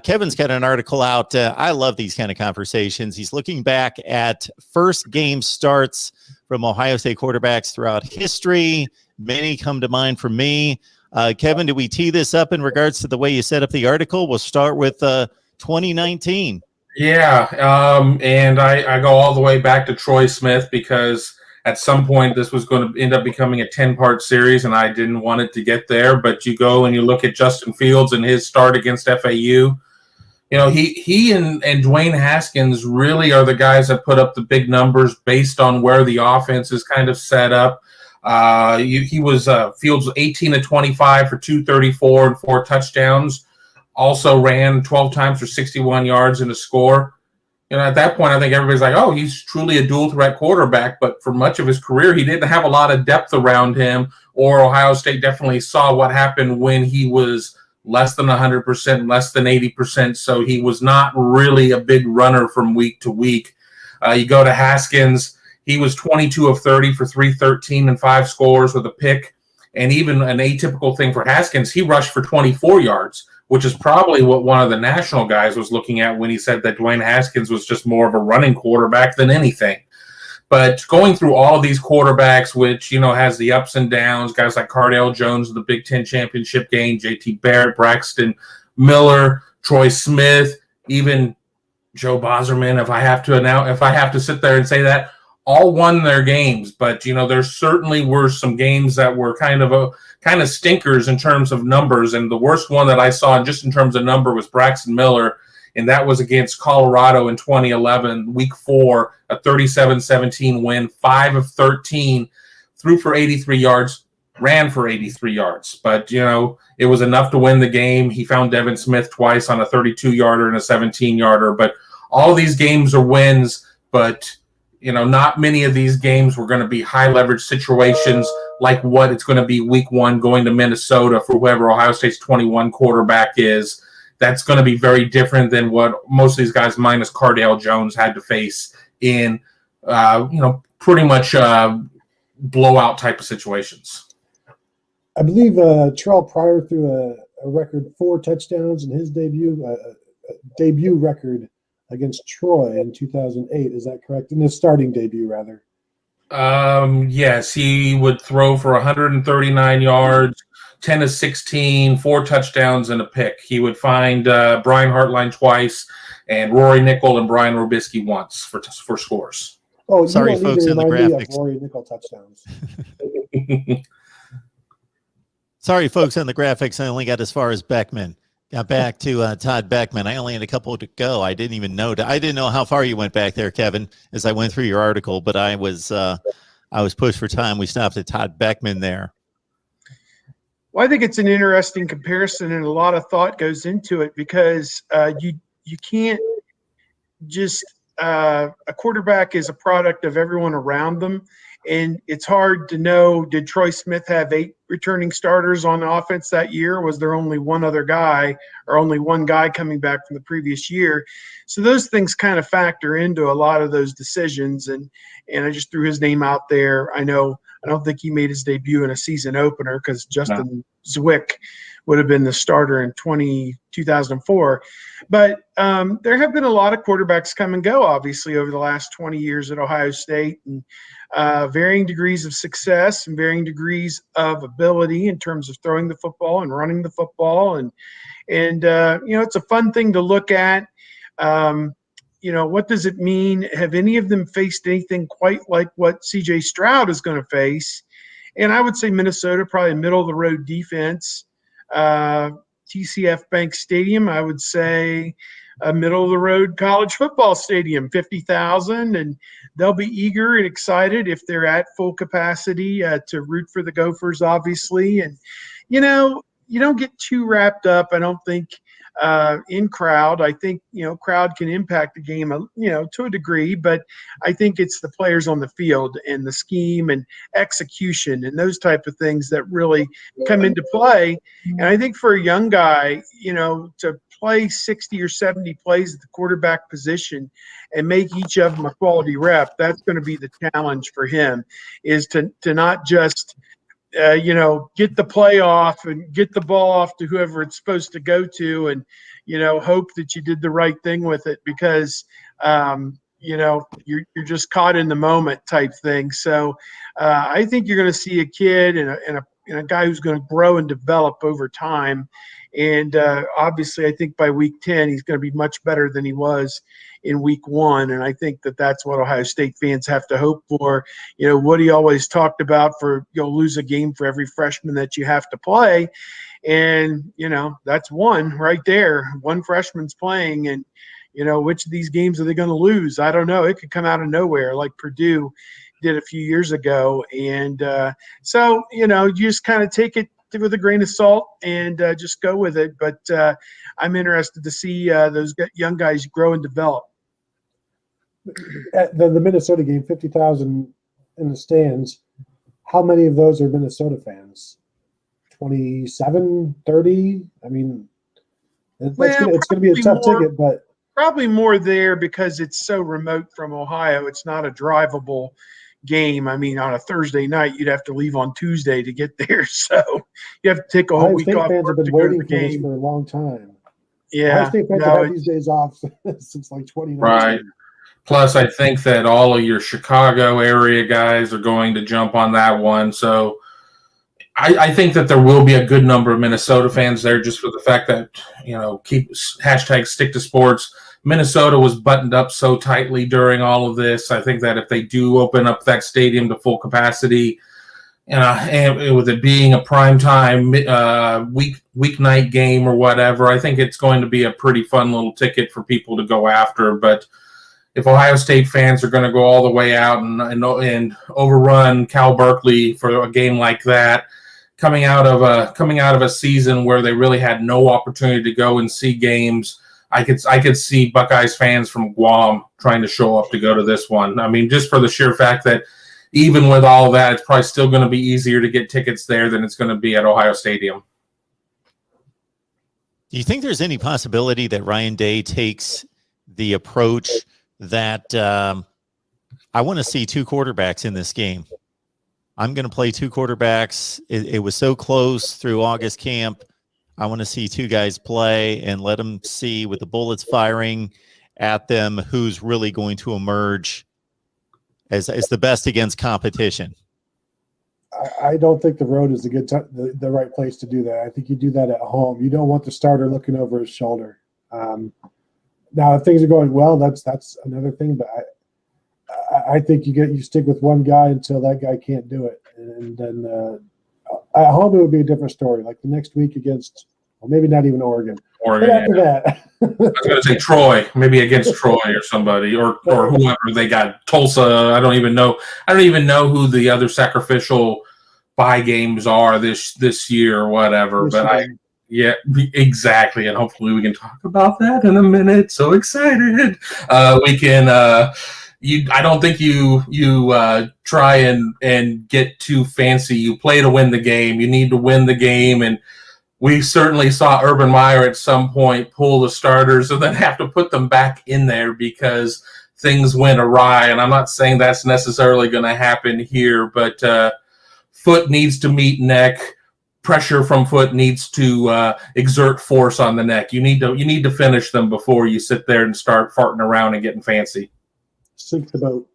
Kevin's got an article out. I love these kind of conversations. He's looking back at first game starts from Ohio State quarterbacks throughout history. Many come to mind for me. Kevin, do we tee this up in regards to the way you set up the article? We'll start with 2019. Yeah, and I go all the way back to Troy Smith because at some point this was going to end up becoming a 10-part series, and I didn't want it to get there. But you go and you look at Justin Fields and his start against FAU. You know, he and Dwayne Haskins really are the guys that put up the big numbers based on where the offense is kind of set up. He was Fields 18 of 25 for 234 and 4 touchdowns. Also ran 12 times for 61 yards and a score. You know, at that point, I think everybody's like, oh, he's truly a dual threat quarterback. But for much of his career, he didn't have a lot of depth around him, or Ohio State definitely saw what happened when he was less than 100%, less than 80%. So he was not really a big runner from week to week. You go to Haskins, he was 22 of 30 for 313 and 5 scores with a pick. And even an atypical thing for Haskins, he rushed for 24 yards, which is probably what one of the national guys was looking at when he said that Dwayne Haskins was just more of a running quarterback than anything. But going through all of these quarterbacks, which, you know, has the ups and downs, guys like Cardale Jones, the Big Ten championship game, JT Barrett, Braxton Miller, Troy Smith, even Joe Bauserman, if I have to sit there and say that, all won their games. But, you know, there certainly were some games that were kind of stinkers in terms of numbers. And the worst one that I saw just in terms of number was Braxton Miller. And that was against Colorado in 2011, week 4, a 37-17 win, 5 of 13, threw for 83 yards, ran for 83 yards. But, you know, it was enough to win the game. He found Devin Smith twice on a 32-yarder and a 17-yarder. But all these games are wins, but, you know, not many of these games were going to be high-leverage situations like what it's going to be week 1 going to Minnesota for whoever Ohio State's 21 quarterback is. That's going to be very different than what most of these guys, minus Cardale Jones, had to face in, you know, pretty much blowout type of situations. I believe Terrell Pryor threw a record 4 touchdowns in his debut record against Troy in 2008. Is that correct? In his starting debut, rather. Yes, he would throw for 139 yards, 10 of 16, 4 touchdowns, and a pick. He would find Brian Hartline twice and Rory Nickel and Brian Robisky once for scores. Oh, sorry, folks in the graphics. Rory Nickel touchdowns. Sorry, folks in the graphics. I only got as far as Boeckman. Got back to Todd Boeckman. I only had a couple to go. I didn't even know. I didn't know how far you went back there, Kevin, as I went through your article. But I was pushed for time. We stopped at Todd Boeckman there. Well, I think it's an interesting comparison, and a lot of thought goes into it because you can't just a quarterback is a product of everyone around them. And it's hard to know, did Troy Smith have 8 returning starters on offense that year? Was there only one other guy or only one guy coming back from the previous year? So those things kind of factor into a lot of those decisions. And I just threw his name out there. I don't think he made his debut in a season opener because Justin Zwick would have been the starter in 2004. But there have been a lot of quarterbacks come and go, obviously, over the last 20 years at Ohio State, and varying degrees of success and varying degrees of ability in terms of throwing the football and running the football. And you know, it's a fun thing to look at. You know, what does it mean? Have any of them faced anything quite like what C.J. Stroud is going to face? And I would say Minnesota, probably middle-of-the-road defense. TCF Bank Stadium, I would say a middle-of-the-road college football stadium, 50,000, and they'll be eager and excited if they're at full capacity to root for the Gophers, obviously. And, you know, you don't get too wrapped up, I don't think, in crowd. I think, you know, crowd can impact the game, you know, to a degree, but I think it's the players on the field and the scheme and execution and those type of things that really come into play. And I think for a young guy, you know, to play 60 or 70 plays at the quarterback position and make each of them a quality rep, that's going to be the challenge for him, is to not just get the play off and get the ball off to whoever it's supposed to go to, and hope that you did the right thing with it, because you're just caught in the moment type thing. So I think you're going to see a kid and a guy who's going to grow and develop over time. And obviously, I think by week 10, he's going to be much better than he was in week 1. And I think that that's what Ohio State fans have to hope for. What he always talked about, for you'll lose a game for every freshman that you have to play. And, that's one right there. One freshman's playing, and, which of these games are they going to lose? I don't know. It could come out of nowhere like Purdue did a few years ago. And so, you just kind of take it with a grain of salt and just go with it. But I'm interested to see those young guys grow and develop. At the Minnesota game, 50,000 in the stands. How many of those are Minnesota fans? 27, 30? I mean, it's going to be a tough ticket, but probably more there because it's so remote from Ohio. It's not a drivable game. I mean, on a Thursday night, you'd have to leave on Tuesday to get there. So you have to take a whole Ohio week State off fans have work been to go to waiting the for this game. for a long time. Yeah. Ohio State fans have had these days off since like 2019. Right. Plus, I think that all of your Chicago area guys are going to jump on that one. So I think that there will be a good number of Minnesota fans there, just for the fact that, keep hashtag stick to sports. Minnesota was buttoned up so tightly during all of this. I think that if they do open up that stadium to full capacity, and with it being a primetime weeknight game or whatever, I think it's going to be a pretty fun little ticket for people to go after. But if Ohio State fans are going to go all the way out and overrun Cal Berkeley for a game like that, coming out of a season where they really had no opportunity to go and see games, I could see Buckeyes fans from Guam trying to show up to go to this one. I mean, just for the sheer fact that even with all of that, it's probably still going to be easier to get tickets there than it's going to be at Ohio Stadium. Do you think there's any possibility that Ryan Day takes the approach that I want to see two quarterbacks in this game? I'm going to play two quarterbacks. It was so close through August camp. I want to see two guys play and let them see, with the bullets firing at them, who's really going to emerge as the best against competition. I don't think the road is the right place to do that. I think you do that at home. You don't want the starter looking over his shoulder. Now, if things are going well, that's another thing. But I think you stick with one guy until that guy can't do it, and then at home it would be a different story. Like the next week against, well, maybe not even Oregon. But after that, I was going to say Troy, maybe against Troy or somebody, or whoever they got. Tulsa. I don't even know who the other sacrificial bye games are this year or whatever. Yeah, exactly. And hopefully we can talk about that in a minute. So excited. We can. I don't think you try and get too fancy. You play to win the game. You need to win the game, and we certainly saw Urban Meyer at some point pull the starters and then have to put them back in there because things went awry. And I'm not saying that's necessarily going to happen here, but foot needs to meet neck. Pressure from foot needs to exert force on the neck. You need to finish them before you sit there and start farting around and getting fancy. Sink the boat.